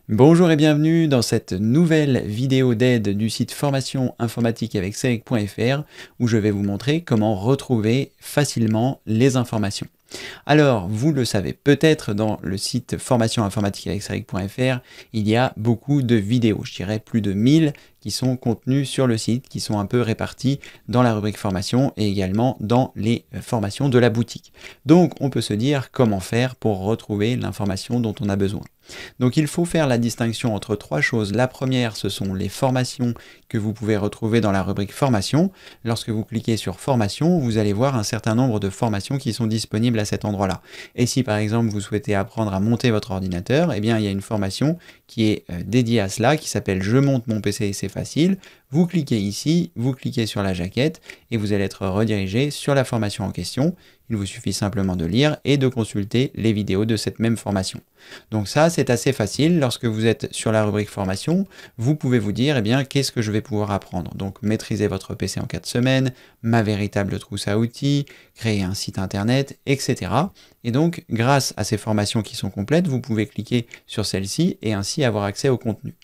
Bonjour et bienvenue dans cette nouvelle vidéo d'aide du site formation informatique avec Ceric.fr où je vais vous montrer comment retrouver facilement les informations. Alors, vous le savez peut-être, dans le site formation informatique avec Ceric.fr, il y a beaucoup de vidéos, je dirais plus de 1000 qui sont contenues sur le site, qui sont un peu réparties dans la rubrique formation et également dans les formations de la boutique. Donc, on peut se dire comment faire pour retrouver l'information dont on a besoin. Donc il faut faire la distinction entre trois choses. La première, ce sont les formations que vous pouvez retrouver dans la rubrique formation. Lorsque vous cliquez sur formation, vous allez voir un certain nombre de formations qui sont disponibles à cet endroit-là. Et si par exemple vous souhaitez apprendre à monter votre ordinateur, eh bien il y a une formation qui est dédiée à cela, qui s'appelle Je monte mon PC et c'est facile. Vous cliquez ici, vous cliquez sur la jaquette et vous allez être redirigé sur la formation en question. Il vous suffit simplement de lire et de consulter les vidéos de cette même formation. Donc ça, c'est assez facile. Lorsque vous êtes sur la rubrique formation, vous pouvez vous dire, eh bien, qu'est-ce que je vais pouvoir apprendre? Donc, maîtriser votre PC en 4 semaines, ma véritable trousse à outils, créer un site internet, etc. Et donc, grâce à ces formations qui sont complètes, vous pouvez cliquer sur celle-ci et ainsi avoir accès au contenu.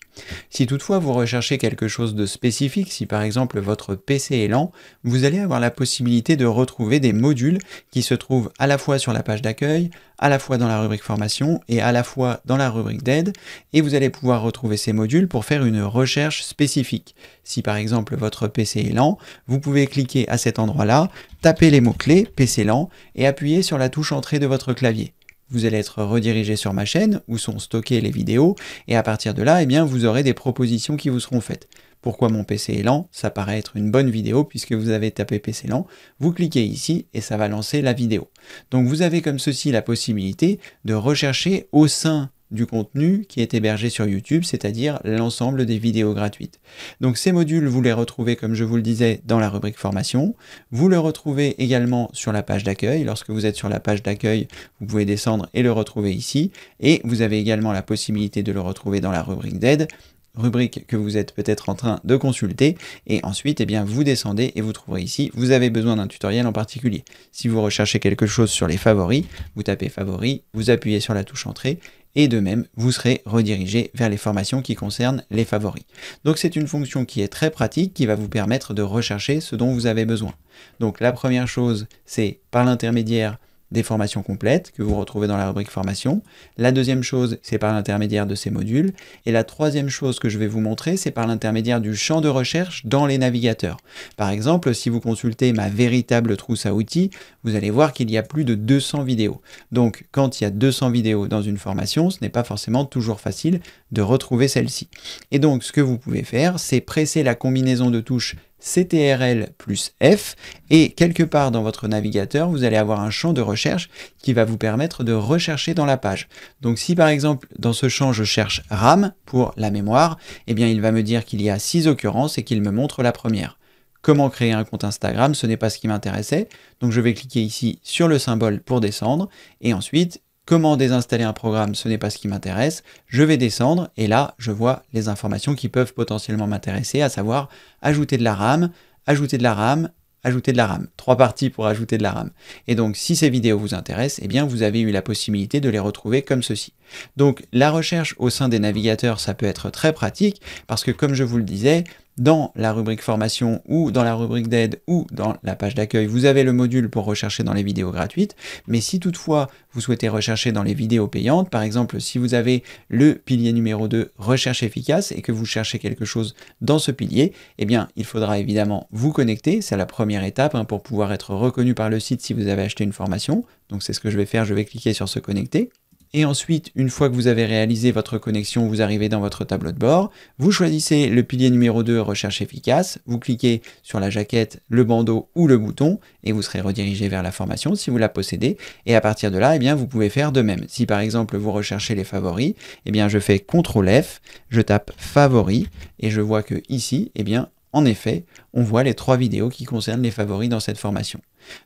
Si toutefois vous recherchez quelque chose de spécifique, si par exemple votre PC est lent, vous allez avoir la possibilité de retrouver des modules qui se trouvent à la fois sur la page d'accueil, à la fois dans la rubrique formation et à la fois dans la rubrique d'aide, et vous allez pouvoir retrouver ces modules pour faire une recherche spécifique. Si par exemple votre PC est lent, vous pouvez cliquer à cet endroit-là, taper les mots-clés PC lent et appuyer sur la touche entrée de votre clavier. Vous allez être redirigé sur ma chaîne où sont stockées les vidéos et à partir de là, eh bien, vous aurez des propositions qui vous seront faites. Pourquoi mon PC est lent? Ça paraît être une bonne vidéo puisque vous avez tapé PC lent. Vous cliquez ici et ça va lancer la vidéo. Donc vous avez comme ceci la possibilité de rechercher au sein du contenu qui est hébergé sur YouTube, c'est-à-dire l'ensemble des vidéos gratuites. Donc ces modules, vous les retrouvez, comme je vous le disais, dans la rubrique formation. Vous le retrouvez également sur la page d'accueil. Lorsque vous êtes sur la page d'accueil, vous pouvez descendre et le retrouver ici. Et vous avez également la possibilité de le retrouver dans la rubrique d'aide, rubrique que vous êtes peut-être en train de consulter, et ensuite eh bien, vous descendez et vous trouverez ici, vous avez besoin d'un tutoriel en particulier. Si vous recherchez quelque chose sur les favoris, vous tapez favoris, vous appuyez sur la touche entrée, et de même, vous serez redirigé vers les formations qui concernent les favoris. Donc c'est une fonction qui est très pratique, qui va vous permettre de rechercher ce dont vous avez besoin. Donc la première chose, c'est par l'intermédiaire des formations complètes que vous retrouvez dans la rubrique formation. La deuxième chose, c'est par l'intermédiaire de ces modules. Et la troisième chose que je vais vous montrer, c'est par l'intermédiaire du champ de recherche dans les navigateurs. Par exemple, si vous consultez ma véritable trousse à outils, vous allez voir qu'il y a plus de 200 vidéos. Donc, quand il y a 200 vidéos dans une formation, ce n'est pas forcément toujours facile de retrouver celle-ci. Et donc, ce que vous pouvez faire, c'est presser la combinaison de touches CTRL plus F et quelque part dans votre navigateur, vous allez avoir un champ de recherche qui va vous permettre de rechercher dans la page. Donc si par exemple dans ce champ je cherche RAM pour la mémoire, eh bien il va me dire qu'il y a 6 occurrences et qu'il me montre la première. Comment créer un compte Instagram, ce n'est pas ce qui m'intéressait, donc je vais cliquer ici sur le symbole pour descendre et ensuite comment désinstaller un programme, ce n'est pas ce qui m'intéresse. Je vais descendre et là, je vois les informations qui peuvent potentiellement m'intéresser, à savoir ajouter de la RAM, ajouter de la RAM, ajouter de la RAM. 3 parties pour ajouter de la RAM. Et donc, si ces vidéos vous intéressent, eh bien, vous avez eu la possibilité de les retrouver comme ceci. Donc, la recherche au sein des navigateurs, ça peut être très pratique parce que, comme je vous le disais, dans la rubrique formation ou dans la rubrique d'aide ou dans la page d'accueil, vous avez le module pour rechercher dans les vidéos gratuites. Mais si toutefois vous souhaitez rechercher dans les vidéos payantes, par exemple si vous avez le pilier numéro 2, recherche efficace, et que vous cherchez quelque chose dans ce pilier, eh bien il faudra évidemment vous connecter. C'est la première étape pour pouvoir être reconnu par le site si vous avez acheté une formation. Donc c'est ce que je vais faire, je vais cliquer sur se connecter. Et ensuite, une fois que vous avez réalisé votre connexion, vous arrivez dans votre tableau de bord, vous choisissez le pilier numéro 2, recherche efficace, vous cliquez sur la jaquette, le bandeau ou le bouton, et vous serez redirigé vers la formation si vous la possédez, et à partir de là, eh bien, vous pouvez faire de même. Si par exemple vous recherchez les favoris, eh bien, je fais CTRL F, je tape favoris, et je vois que ici, eh bien, en effet, on voit les 3 vidéos qui concernent les favoris dans cette formation.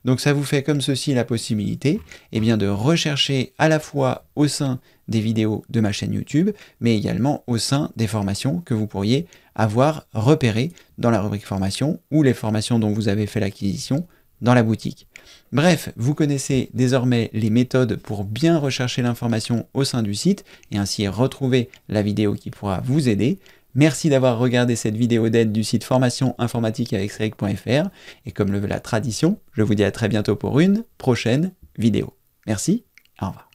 Donc ça vous fait comme ceci la possibilité de rechercher à la fois au sein des vidéos de ma chaîne YouTube, mais également au sein des formations que vous pourriez avoir repérées dans la rubrique formation ou les formations dont vous avez fait l'acquisition dans la boutique. Bref, vous connaissez désormais les méthodes pour bien rechercher l'information au sein du site et ainsi retrouver la vidéo qui pourra vous aider. Merci d'avoir regardé cette vidéo d'aide du site formation informatique avec Cédric.fr et comme le veut la tradition, je vous dis à très bientôt pour une prochaine vidéo. Merci, au revoir.